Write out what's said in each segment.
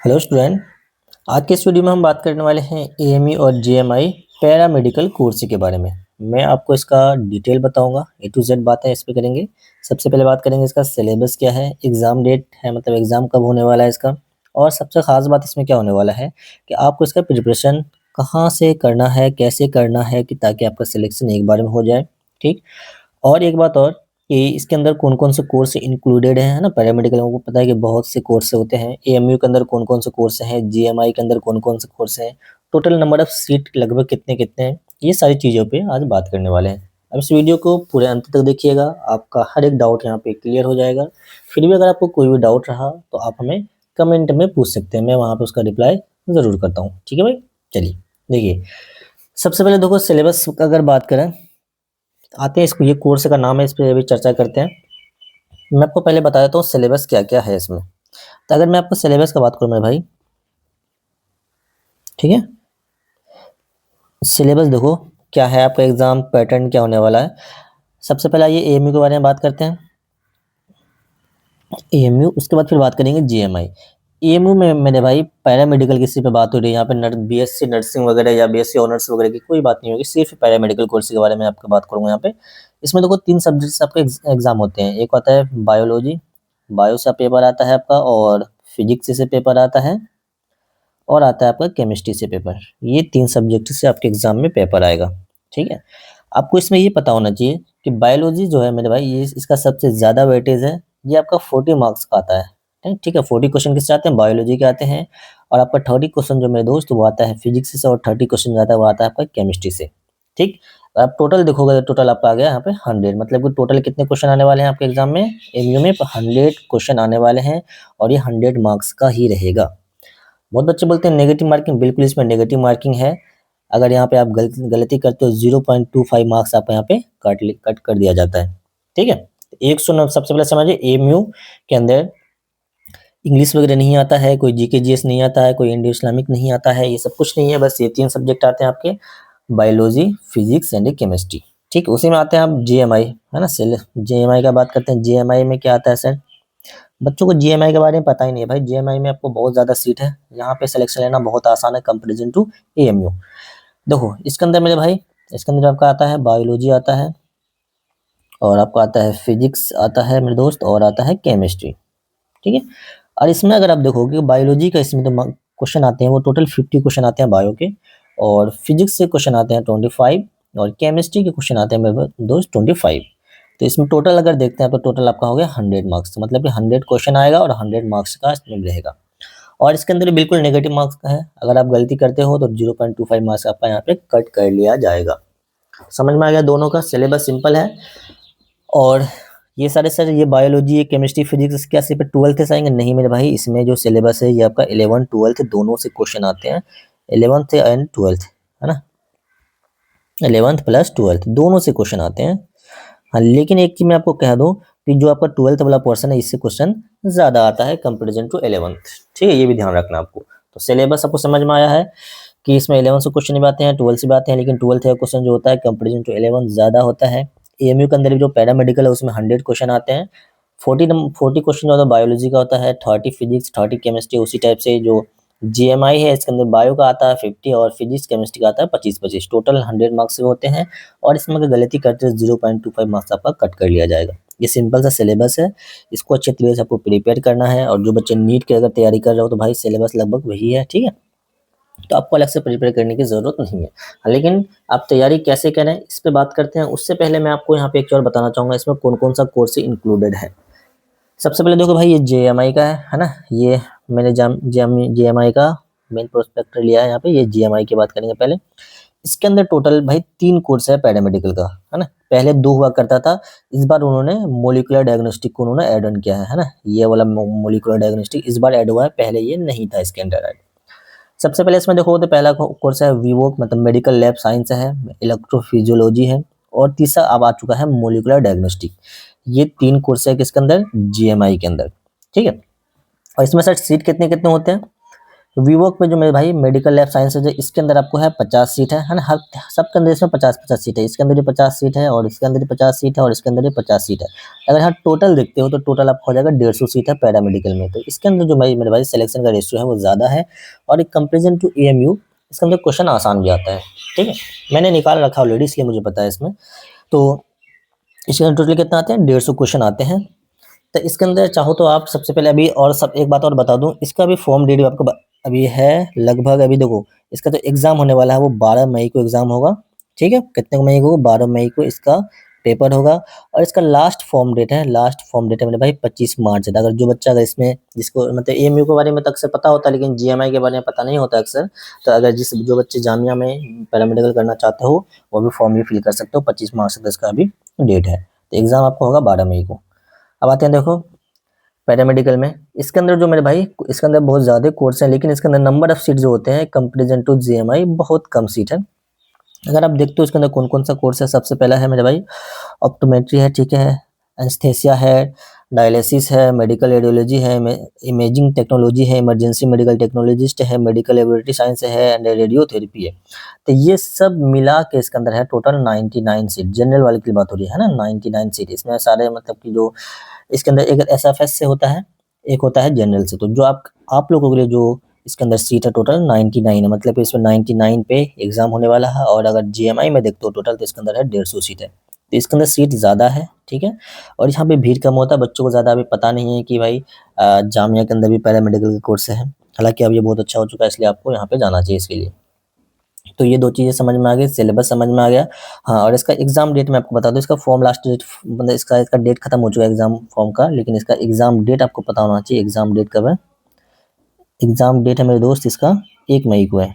Hello student. आज के इस वीडियो में हम बात करने वाले हैं एएमयू और जीएमआई पैरामेडिकल कोर्स के बारे में। मैं आपको इसका डिटेल बताऊंगा, ए टू जेड बातें इस पे करेंगे। सबसे पहले बात करेंगे इसका सिलेबस क्या है, एग्ज़ाम डेट है मतलब एग्ज़ाम कब होने वाला है इसका, और सबसे ख़ास बात इसमें क्या होने वाला है कि आपको इसका प्रिपरेशन कहाँ से करना है, कैसे करना है कि ताकि आपका सिलेक्शन एक बार में हो जाए। ठीक। और एक बात और कि इसके अंदर कौन-कौन से कोर्स इंक्लूडेड हैं, है ना? पैरामेडिकल लोगों को पता है कि बहुत से कोर्स होते हैं। एएमयू के अंदर कौन-कौन से कोर्स हैं, जीएमआई के अंदर कौन-कौन से कोर्स हैं, टोटल नंबर ऑफ सीट लगभग कितने-कितने हैं, ये सारी चीज़ों पे आज बात करने वाले हैं। अब इस वीडियो को पूरे अंत तक देखिएगा, आपका हर एक डाउट यहाँ पे क्लियर हो जाएगा। फिर भी अगर आपको कोई भी डाउट रहा, तो आप हमें कमेंट में पूछ सकते हैं, मैं वहाँ पे उसका रिप्लाई ज़रूर करता हूँ। ठीक है भाई? चलिए, देखिए, सबसे पहले देखो सिलेबस का अगर बात करें, आते हैं इसको, ये कोर्स का नाम है, इस पे अभी चर्चा करते हैं। मैं आपको पहले बता देता हूँ सिलेबस क्या-क्या है इसमें। तो अगर मैं आपको सिलेबस का बात करूँ मेरे भाई, ठीक है? सिलेबस देखो क्या है, आपका एग्ज़ाम पैटर्न क्या होने वाला है। सबसे पहले आइए एएमयू के बारे में बात करते हैं। एएमयू, उसके बाद फिर बात करेंगे जीएमआई। एएमयू में मेरे भाई पैरामेडिकल की सिर्फ़ बात हो रही है, यहाँ पे बीएससी नर्सिंग वगैरह या बीएससी ऑनर्स वगैरह की कोई बात नहीं होगी, सिर्फ़ पैरामेडिकल कोर्स के बारे में आपको बात करूँगा यहाँ पे। इसमें देखो 3 सब्जेक्ट्स आपके एग्ज़ाम होते हैं। एक होता है बायोलॉजी, बायो से पेपर आता है आपका, और फिजिक्स से पेपर आता है, और आता है आपका केमिस्ट्री से पेपर। ये 3 सब्जेक्ट से आपके एग्ज़ाम में पेपर आएगा, ठीक है? आपको इसमें ये पता होना चाहिए कि बायोलॉजी जो है मेरे भाई, ये इसका सबसे ज़्यादा वेटेज है, ये आपका 40 मार्क्स का आता है। ठीक है? 40 क्वेश्चन किससे आते हैं? बायोलॉजी के आते हैं, और आपका 30 क्वेश्चन जो मेरे दोस्त वो आता है फिजिक्स से, और 30 क्वेश्चन जो आता है वो आता है आपका केमिस्ट्री से, ठीक? आप टोटल देखोगे तो टोटल आपका आ गया यहाँ पे 100, मतलब कि टोटल कितने क्वेश्चन आने वाले हैं आपके एग्ज़ाम में? एमयू में 100 क्वेश्चन आने वाले हैं, और ये 100 मार्क्स का ही रहेगा। बहुत बच्चे बोलते हैं नेगेटिव मार्किंग, बिल्कुल इसमें नेगेटिव मार्किंग है। अगर यहाँ पे आप गलती करते हो 0.25 मार्क्स आपको यहाँ पे कट कर दिया जाता है, ठीक है? 109, सबसे पहले समझिए एएमयू के अंदर इंग्लिश वगैरह नहीं आता है, कोई जीके जीएस नहीं आता है, कोई इंडो इस्लामिक नहीं आता है, ये सब कुछ नहीं है, बस ये 3 सब्जेक्ट आते हैं आपके, बायोलॉजी, फिजिक्स एंड केमिस्ट्री, ठीक? उसी में आते हैं आप जीएमआई, है ना? जीएमआई का बात करते हैं। जीएमआई में क्या आता है सर? बच्चों को जीएमआई के बारे में पता ही नहीं है भाई। जीएमआई में आपको बहुत ज़्यादा सीट है, यहाँ पे सिलेक्शन लेना बहुत आसान है कंपैरिजन टू एएमयू। देखो इसके अंदर मेरे भाई, इसके अंदर आपका आता है बायोलॉजी आता है, और आपको आता है फिजिक्स आता है मेरे दोस्त, और आता है केमिस्ट्री, ठीक है? और इसमें अगर आप देखोगे बायोलॉजी का, इसमें तो क्वेश्चन आते हैं वो टोटल 50 क्वेश्चन आते हैं बायो के, और फिजिक्स से क्वेश्चन आते हैं 25, और केमिस्ट्री के क्वेश्चन आते हैं मेरे दोस्त 25। तो इसमें टोटल अगर देखते हैं तो टोटल आपका हो गया 100 मार्क्स, मतलब कि 100 क्वेश्चन आएगा और 100 मार्क्स का इसमें रहेगा। और इसके अंदर बिल्कुल नेगेटिव मार्क्स का है, अगर आप गलती करते हो तो 0.25 मार्क्स आपका यहाँ पे कट कर लिया जाएगा। समझ में आ गया? दोनों का सिलेबस सिंपल है। और ये सारे सर, ये बायोलॉजी, ये केमिस्ट्री, फिजिक्स क्या सिर्फ 12th से आएंगे? नहीं मेरे भाई, इसमें जो सिलेबस है ये आपका 11 12th दोनों से क्वेश्चन आते हैं, 11th एंड 12th, है ना? 11th प्लस 12th दोनों से क्वेश्चन आते हैं। हाँ, लेकिन एक चीज मैं आपको कह दूं कि जो आपका 12th वाला पोर्शन है इससे क्वेश्चन ज्यादा आता है कंपेरिजन टू 11th, ठीक है? ये भी ध्यान रखना आपको। तो सिलेबस आपको समझ में आया है कि इसमें 11 से क्वेश्चन भी आते हैं, 12 से भी आते हैं, लेकिन 12 का क्वेश्चन जो होता है कंपेरिजन टू 11 ज़्यादा होता है। एएमयू के अंदर भी जो पैरामेडिकल है उसमें 100 क्वेश्चन आते हैं, 40 क्वेश्चन जो होता है बायोलॉजी का होता है, 30 फिजिक्स, 30 केमिस्ट्री। उसी टाइप से जो जीएमआई है इसके अंदर बायो का आता है 50, और फिजिक्स केमिस्ट्री का आता है 25-25, टोटल 100 मार्क्स के होते हैं। और इसमें अगर गलती करते हैं 0.25 मार्क्स आपका कट कर लिया जाएगा। ये सिंपल सा सिलेबस है, इसको अच्छे तरीके से आपको प्रिपेयर करना है। और जो बच्चे नीट की अगर तैयारी कर रहे हो तो भाई सिलेबस लगभग वही है, ठीक है? तो आपको अलग से प्रिपेयर करने की ज़रूरत नहीं है। लेकिन आप तैयारी कैसे करें इस पे बात करते हैं। उससे पहले मैं आपको यहाँ पे एक और बताना चाहूँगा इसमें कौन-कौन सा कोर्स इंक्लूडेड है। सबसे पहले देखो भाई, ये जेएमआई का है ना? ये मैंने जेएमआई का मेन प्रोस्पेक्टर लिया है यहाँ पे। ये जेएमआई की बात करेंगे पहले। इसके अंदर टोटल भाई 3 कोर्स है पैरामेडिकल का, है ना? पहले 2 हुआ करता था, इस बार उन्होंने मॉलिक्यूलर डायग्नोस्टिक को उन्होंने ऐड ऑन किया है ना? ये वाला मॉलिक्यूलर डायग्नोस्टिक इस बार ऐड हुआ है, पहले ये नहीं था इसके अंदर ऐड। सबसे पहले इसमें देखो तो पहला कोर्स है वीवोक, मतलब मेडिकल लैब साइंस है, इलेक्ट्रोफिजियोलॉजी है, और तीसरा अब आ चुका है मॉलिक्यूलर डायग्नोस्टिक। ये 3 कोर्स है किसके अंदर? जीएमआई के अंदर, ठीक है? और इसमें सर सीट कितने कितने होते हैं? वीवोक पे जो मेरे भाई मेडिकल लैब साइंसेज है, इसके अंदर आपको है 50 सीट है ना, हर सबके अंदर इसमें 50-50 सीट है, इसके अंदर भी 50 सीट है और इसके अंदर भी 50 सीट है और इसके अंदर भी 50 सीट है। अगर यहाँ टोटल देखते हो तो टोटल आपको हो जाएगा 150 सीट है पैरामेडिकल में। तो इसके अंदर जो भाई मेरे भाई सिलेक्शन का रेशियो है वो ज़्यादा है, और एक कंपेरिजन टू एएमयू इसके अंदर क्वेश्चन आसान भी आता है। ठीक है, मैंने निकाल रखा ऑलरेडी, इसलिए मुझे पता है इसमें। तो इसके अंदर टोटल कितना आते हैं, 150 क्वेश्चन आते हैं। तो इसके अंदर चाहो तो आप सबसे पहले अभी और सब एक बात और बता दूं, इसका भी फॉर्म डेट आपको अभी है लगभग, अभी देखो इसका तो एग्जाम होने वाला है वो 12 मई को एग्जाम होगा। ठीक है, कितने मई को, 12 मई को इसका पेपर होगा। और इसका लास्ट फॉर्म डेट है, लास्ट फॉर्म डेट है मेरे भाई 25 मार्च है। अगर जो बच्चा अगर इसमें जिसको मतलब एएमयू के बारे में तो अक्सर पता होता है, लेकिन जीएमआई के बारे में पता नहीं होता अक्सर, तो अगर जो बच्चे जामिया में पैरामेडिकल करना चाहते हो वो भी फॉर्म भी फिल कर सकते हो। 25 मार्च तक इसका अभी डेट है। तो एग्जाम आपको होगा 12 मई को। अब आते हैं देखो पैरामेडिकल में, इसके अंदर जो मेरे भाई इसके अंदर बहुत ज़्यादा कोर्स हैं, लेकिन इसके अंदर नंबर ऑफ सीट जो होते हैं कंपेरिजन टू जीएमआई बहुत कम सीट है। अगर आप देखते हो इसके अंदर कौन कौन सा कोर्स है, सबसे पहला है मेरे भाई ऑप्टोमेट्री है, ठीक है, एनेस्थेसिया है, डायलिसिस है, मेडिकल रेडियोलॉजी है, इमेजिंग टेक्नोलॉजी है, इमरजेंसी मेडिकल टेक्नोलॉजिस्ट है, मेडिकल लेबोरेटरी साइंस है एंड रेडियोथेरेपी है। तो ये सब मिला के इसके अंदर है टोटल 99 सीट। जनरल वाले की बात हो रही है ना, 99 सीट इसमें सारे मतलब कि जो इसके अंदर एक एसएफएस से होता है, एक होता है जनरल से। तो जो आप लोगों के लिए जो इसके अंदर सीट है टोटल 99 है, मतलब इसमें 99 पे एग्जाम होने वाला है। और अगर जीएमआई में देखते हो टोटल तो इसके अंदर है 150 सीट है, तो इसके अंदर सीट ज़्यादा है। ठीक है, और यहाँ पे भीड़ कम होता है, बच्चों को ज़्यादा अभी पता नहीं है कि भाई जामिया के अंदर भी पैरामेडिकल का कोर्स है। हालांकि अब ये बहुत अच्छा हो चुका है, इसलिए आपको यहाँ पे जाना चाहिए इसके लिए। तो ये दो चीज़ें समझ में आ गई, सिलेबस समझ में आ गया। हाँ, और इसका एग्जाम डेट मैं आपको बता दूं, इसका फॉर्म लास्ट डेट मतलब इसका डेट खत्म हो चुका है एग्जाम फॉर्म का, लेकिन इसका एग्जाम डेट आपको पता होना चाहिए। एग्जाम डेट कब है, एग्जाम डेट है मेरे दोस्त इसका 1 मई को है,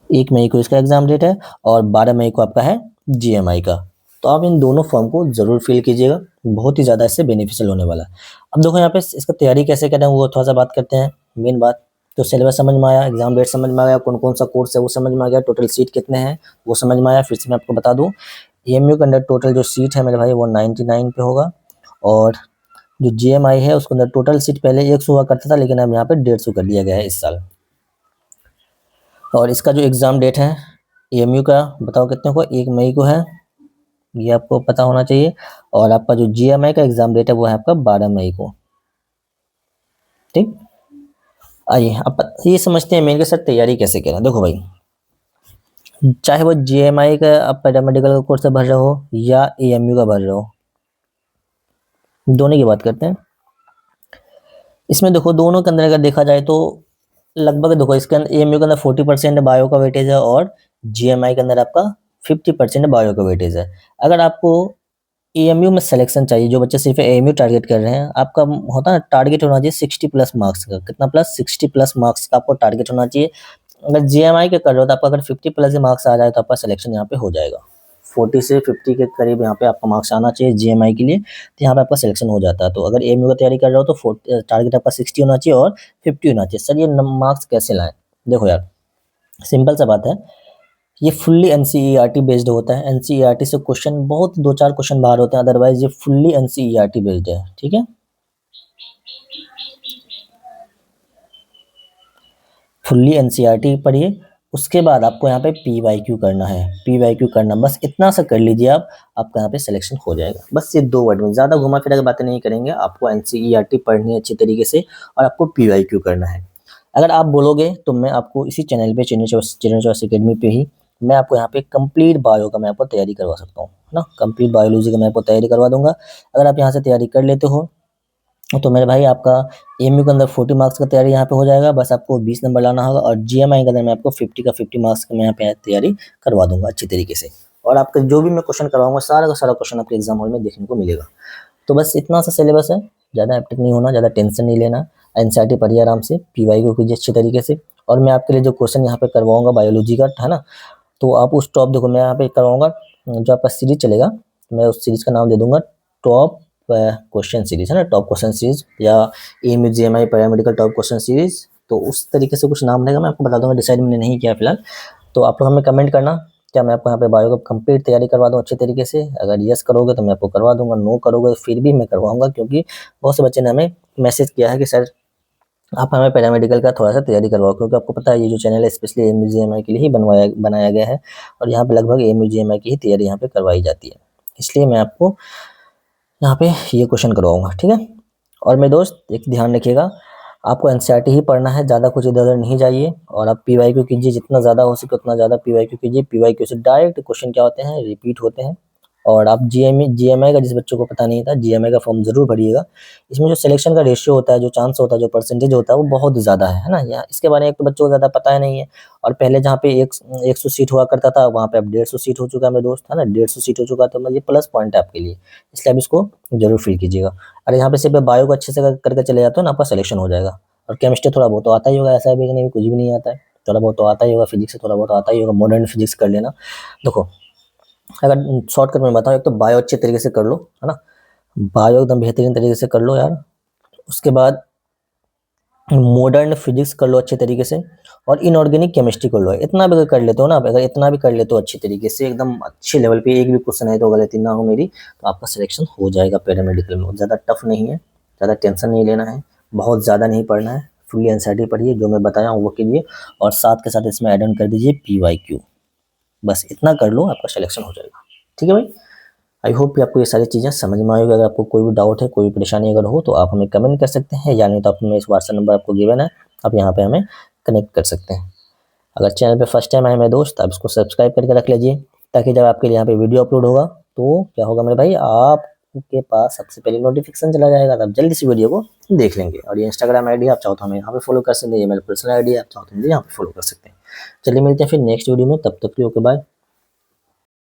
1 मई को इसका एग्जाम डेट है, और 12 मई को आपका है जीएमआई का। तो आप इन दोनों फॉर्म को जरूर फिल कीजिएगा, बहुत ही ज़्यादा इससे बेनिफिशियल होने वाला है। अब देखो यहाँ पे इसका तैयारी कैसे करें वो थोड़ा सा बात करते हैं। मेन बात तो सिलेबस समझ में आया, एग्जाम डेट समझ में आ गया, कौन कौन सा कोर्स है वो समझ में आ गया, टोटल सीट कितने हैं वो समझ में आया। फिर से मैं आपको बता दूँ, एएमयू के अंदर टोटल जो सीट है मेरे भाई वो 99 पे होगा, और जो जीएमआई है उसके अंदर टोटल सीट पहले 100 हुआ करता था, लेकिन अब यहाँ पे 150 कर दिया गया है इस साल। और इसका जो एग्ज़ाम डेट है एएमयू का बताओ कितने को, 1 मई को है, ये आपको पता होना चाहिए। और आपका जो जीएमआई का एग्ज़ाम डेट है वो है आपका 12 मई को। ठीक, आइए अब ये समझते हैं मेन के साथ तैयारी कैसे करें। देखो भाई, चाहे वो जीएमआई का आप पैरामेडिकल का कोर्स भर रहे हो या एएमयू का भर रहे हो, दोनों की बात करते हैं। इसमें देखो दोनों के अंदर अगर देखा जाए तो लगभग देखो इसके अंदर एएमयू के अंदर 40% बायो का वेटेज है, और जीएमआई के अंदर आपका 50% बायो का वेटेज है। अगर आपको एएमयू में सिलेक्शन चाहिए, जो बच्चे सिर्फ एएमयू टारगेट कर रहे हैं, आपका होता है टारगेट होना चाहिए 60 प्लस मार्क्स का। कितना प्लस, 60 प्लस मार्क्स का आपको टारगेट होना चाहिए। अगर जीएमआई के कर रहे हो तो आपका अगर 50 प्लस मार्क्स आ जाए तो आपका सिलेक्शन यहाँ पे हो जाएगा। 40 से 50 के करीब यहाँ पे आपका मार्क्स आना चाहिए जीएमआई के लिए, तो यहाँ पे आपका सिलेक्शन हो जाता है। तो अगर एएमयू का तैयारी कर रहे हो तो टारगेट आपका 60 होना चाहिए और 50 होना चाहिए। सर ये मार्क्स कैसे लाएं, देखो यार सिंपल सा बात है, ये फुल्ली एनसीईआरटी बेस्ड होता है। एनसीईआरटी से क्वेश्चन बहुत 2-4 क्वेश्चन बाहर होते हैं, अदरवाइज ये फुल्ली एनसीईआरटी बेस्ड है। ठीक है, फुल्ली एनसीईआरटी पढ़िए, उसके बाद आपको यहाँ पे पीवाईक्यू करना है। पीवाईक्यू करना बस इतना सा कर लीजिए आप, आपका यहाँ पे सिलेक्शन हो जाएगा। बस ये 2 वर्ड में, ज़्यादा घुमा फिरा के बातें नहीं करेंगे। आपको एनसीईआरटी पढ़नी है अच्छी तरीके से, और आपको पीवाईक्यू करना है। अगर आप बोलोगे तो मैं आपको इसी चैनल पे चैनल चॉइस अकेडमी पे ही मैं आपको यहाँ पे कंप्लीट बायो का मैं आपको तैयारी करवा सकता हूँ ना, कंप्लीट बायोलॉजी का मैं आपको तैयारी करवा दूंगा। अगर आप यहाँ से तैयारी कर लेते हो तो मेरे भाई आपका एएमयू के अंदर 40 मार्क्स का तैयारी यहाँ पे हो जाएगा, बस आपको 20 नंबर लाना होगा। और जीएमआई के अंदर मैं आपको 50 का 50 मार्क्स का मैं यहाँ पे तैयारी करवा दूंगा अच्छी तरीके से। और आपका जो भी मैं क्वेश्चन करवाऊंगा सारा का सारा क्वेश्चन आपके एग्जाम हॉल में देखने को मिलेगा। तो बस इतना सा सिलेबस है, ज़्यादा हैप्टिक नहीं होना, ज़्यादा टेंशन नहीं लेना। एनसीईआरटी पढ़िए आराम से, पीवाई को कीजिए अच्छी तरीके से। और मैं आपके लिए जो क्वेश्चन यहाँ पे करवाऊंगा बायोलॉजी का है ना, तो आप उस टॉप देखो मैं यहाँ पे करवाऊंगा, जो आपका सीरीज चलेगा मैं उस सीरीज का नाम दे दूंगा टॉप क्वेश्चन सीरीज, है ना, टॉप क्वेश्चन सीरीज या AMU GMI paramedical top question series. तो उस तरीके से कुछ नाम रहेगा, मैं आपको बता दूंगा, डिसाइड मैंने नहीं किया फिलहाल। तो आप लोग हमें कमेंट करना, क्या मैं आपको यहाँ पे बायो का कंप्लीट तैयारी करवा दूँ अच्छे तरीके से। अगर यस करोगे तो मैं आपको करवा दूंगा, नो करोगे तो फिर भी मैं करवाऊंगा, क्योंकि बहुत से बच्चे ने हमें मैसेज किया है कि सर आप हमें पैरामेडिकल का थोड़ा-सा तैयारी करवाओ, क्योंकि आपको पता है ये जो चैनल है स्पेशली एमयूजीएमआई के लिए ही बनाया गया है और यहाँ पे लगभग एमयूजीएमआई की ही तैयारी यहाँ पे करवाई जाती है। इसलिए मैं आपको यहाँ पे ये क्वेश्चन करवाऊँगा, ठीक है? और मेरे दोस्त एक ध्यान रखिएगा, आपको एनसीईआरटी ही पढ़ना है, ज़्यादा कुछ इधर-उधर नहीं जाइए और आप पीवाईक्यू कीजिए, जितना ज़्यादा हो सके उतना ज़्यादा पीवाईक्यू कीजिए। पीवाईक्यू से डायरेक्ट क्वेश्चन क्या होते हैं, रिपीट होते हैं। और आप जीएमआई का जिस बच्चों को पता नहीं था, जीएमआई का फॉर्म ज़रूर भरिएगा। इसमें जो सिलेक्शन का रेशियो होता है, जो चांस होता है, जो परसेंटेज होता है, वो बहुत ज़्यादा है ना? या इसके बारे में एक तो बच्चों को ज़्यादा पता ही नहीं है और पहले जहाँ पे 100 सीट हुआ करता था, वहाँ पे अब 150 सीट हो चुका है मेरे दोस्त, है ना? 150 सीट हो चुका है, तो मतलब ये प्लस पॉइंट है आपके लिए, इसलिए आप इसको ज़रूर फिल कीजिएगा। और यहाँ पे सिर्फ बायो को अच्छे से करके चले जाते हो ना, आपका सिलेक्शन हो जाएगा। और केमिस्ट्री थोड़ा बहुत तो आता ही होगा, ऐसा भी नहीं कुछ भी नहीं आता है, थोड़ा बहुत तो आता ही होगा, फिजिक्स से थोड़ा बहुत आता ही होगा, मॉडर्न फिजिक्स कर लेना। देखो, अगर शॉर्टकट में बताऊँ, एक तो बायो अच्छे तरीके से कर लो, है ना? बायो एकदम बेहतरीन तरीके से कर लो यार। उसके बाद मॉडर्न फिजिक्स कर लो अच्छे तरीके से और इनऑर्गेनिक केमिस्ट्री कर लो। इतना भी अगर कर लेते हो ना आप, अगर इतना भी कर लेते हो अच्छे तरीके से, एकदम अच्छे लेवल पे, एक भी क्वेश्चन है तो गलती ना हो मेरी, तो आपका सिलेक्शन हो जाएगा पैरामेडिकल में। ज़्यादा टफ नहीं है, ज़्यादा टेंशन नहीं लेना है, बहुत ज़्यादा नहीं पढ़ना है, फुल्ली एनसीईआरटी पढ़िए, जो मैं बताया हूँ वो कीजिए और साथ के साथ इसमें ऐड ऑन कर दीजिए पीवाईक्यू। बस इतना कर लो, आपका सिलेक्शन हो जाएगा। ठीक है भाई? आई होप कि आपको ये सारी चीज़ें समझ में आई होगी। अगर आपको कोई भी डाउट है, कोई भी परेशानी अगर हो, तो आप हमें कमेंट कर सकते हैं, या नहीं तो अपने इस व्हाट्सएप नंबर आपको गिवन है, आप यहाँ पे हमें कनेक्ट कर सकते हैं। अगर चैनल पे फर्स्ट टाइम आए मेरे दोस्त, आप इसको सब्सक्राइब करके रख लीजिए, ताकि जब आपके लिए यहाँ पे वीडियो अपलोड होगा, तो क्या होगा मेरे भाई, आपके पास सबसे पहले नोटिफिकेशन चला जाएगा, तो आप जल्दी से वीडियो को देख लेंगे। और ये इंस्टाग्राम आईडी आप चाहो तो हमें यहाँ पे फॉलो कर सकते हैं, ये मेरा पर्सनल आईडी है, आप चाहो तो मुझे यहाँ पे फॉलो कर सकते हैं। चलिए मिलते हैं फिर नेक्स्ट वीडियो में, तब तक के लिए ओके बाय।